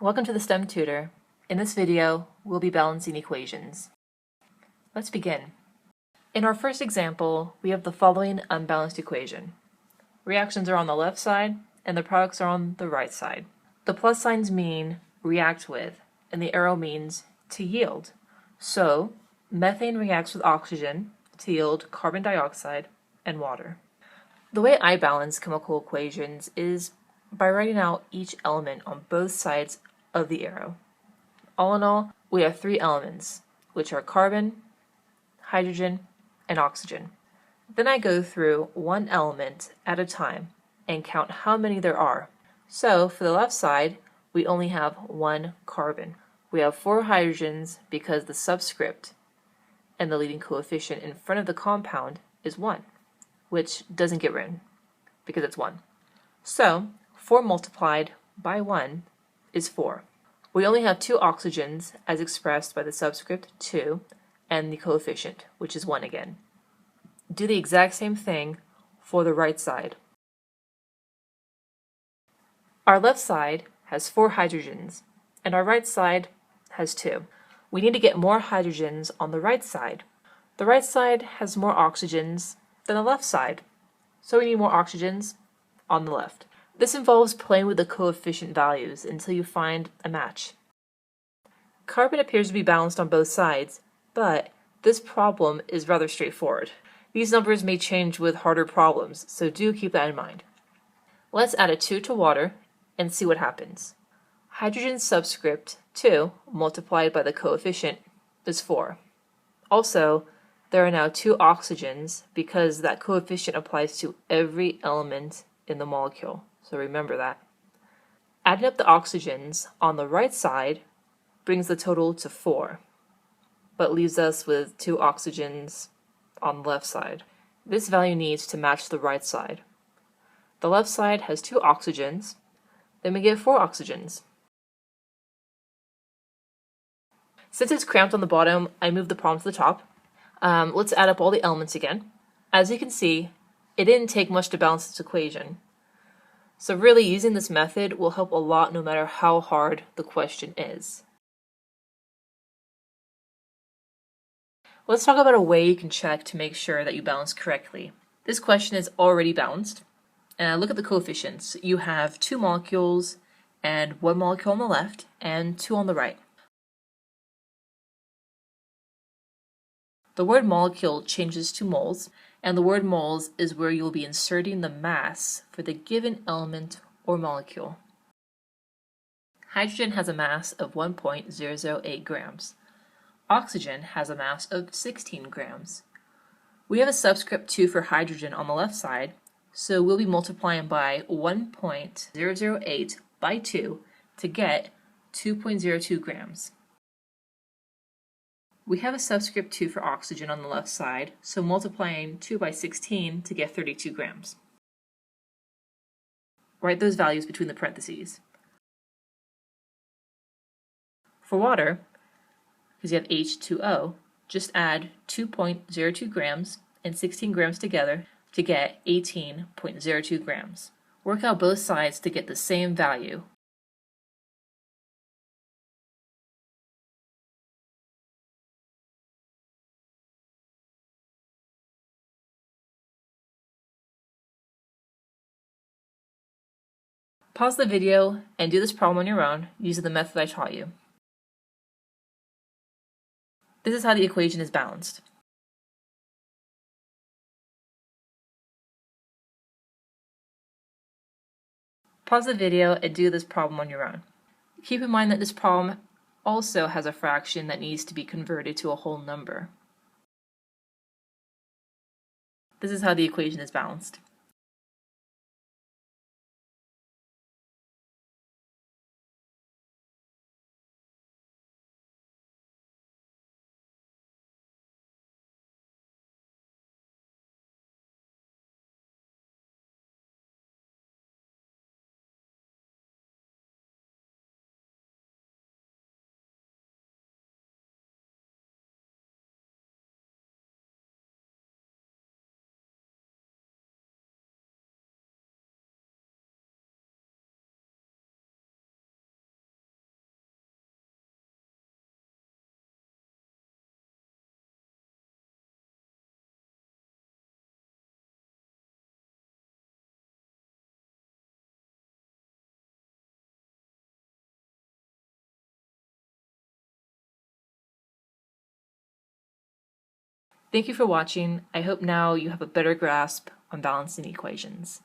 Welcome to the STEM Tutor. In this video, we'll be balancing equations. Let's begin. In our first example, we have the following unbalanced equation. Reactions are on the left side, and the products are on the right side. The plus signs mean react with, and the arrow means to yield. So, methane reacts with oxygen to yield carbon dioxide and water. The way I balance chemical equations is by writing out each element on both sides of the arrow. All in all, we have three elements, which are carbon, hydrogen, and oxygen. Then I go through one element at a time and count how many there are. So for the left side, we only have one carbon. We have 4 hydrogens because the subscript and the leading coefficient in front of the compound is 1, which doesn't get written because it's 1. So 4 multiplied by 1 is 4. We only have 2 oxygens as expressed by the subscript 2 and the coefficient, which is 1 again. Do the exact same thing for the right side. Our left side has 4 hydrogens, and our right side has 2. We need to get more hydrogens on the right side. The right side has more oxygens than the left side, so we need more oxygens on the left. This involves playing with the coefficient values until you find a match. Carbon appears to be balanced on both sides, but this problem is rather straightforward. These numbers may change with harder problems, so do keep that in mind. Let's add a 2 to water and see what happens. Hydrogen's subscript 2 multiplied by the coefficient is 4. Also, there are now 2 oxygens because that coefficient applies to every element in the molecule, so remember that. Adding up the oxygens on the right side brings the total to 4, but leaves us with 2 oxygens on the left side. This value needs to match the right side. The left side has 2 oxygens, then we get 4 oxygens. Since it's cramped on the bottom, I moved the problem to the top. Let's add up all the elements again. As you can see, it didn't take much to balance this equation. So really, using this method will help a lot no matter how hard the question is. Let's talk about a way you can check to make sure that you balance correctly. This question is already balanced. Look at the coefficients. You have 2 molecules and 1 molecule on the left and 2 on the right. The word molecule changes to moles, and the word moles is where you'll be inserting the mass for the given element or molecule. Hydrogen has a mass of 1.008 grams. Oxygen has a mass of 16 grams. We have a subscript 2 for hydrogen on the left side, so we'll be multiplying by 1.008 by 2 to get 2.02 grams. We have a subscript 2 for oxygen on the left side, so multiplying 2 by 16 to get 32 grams. Write those values between the parentheses. For water, because you have H2O, just add 2.02 grams and 16 grams together to get 18.02 grams. Work out both sides to get the same value. Pause the video and do this problem on your own using the method I taught you. This is how the equation is balanced. Pause the video and do this problem on your own. Keep in mind that this problem also has a fraction that needs to be converted to a whole number. This is how the equation is balanced. Thank you for watching. I hope now you have a better grasp on balancing equations.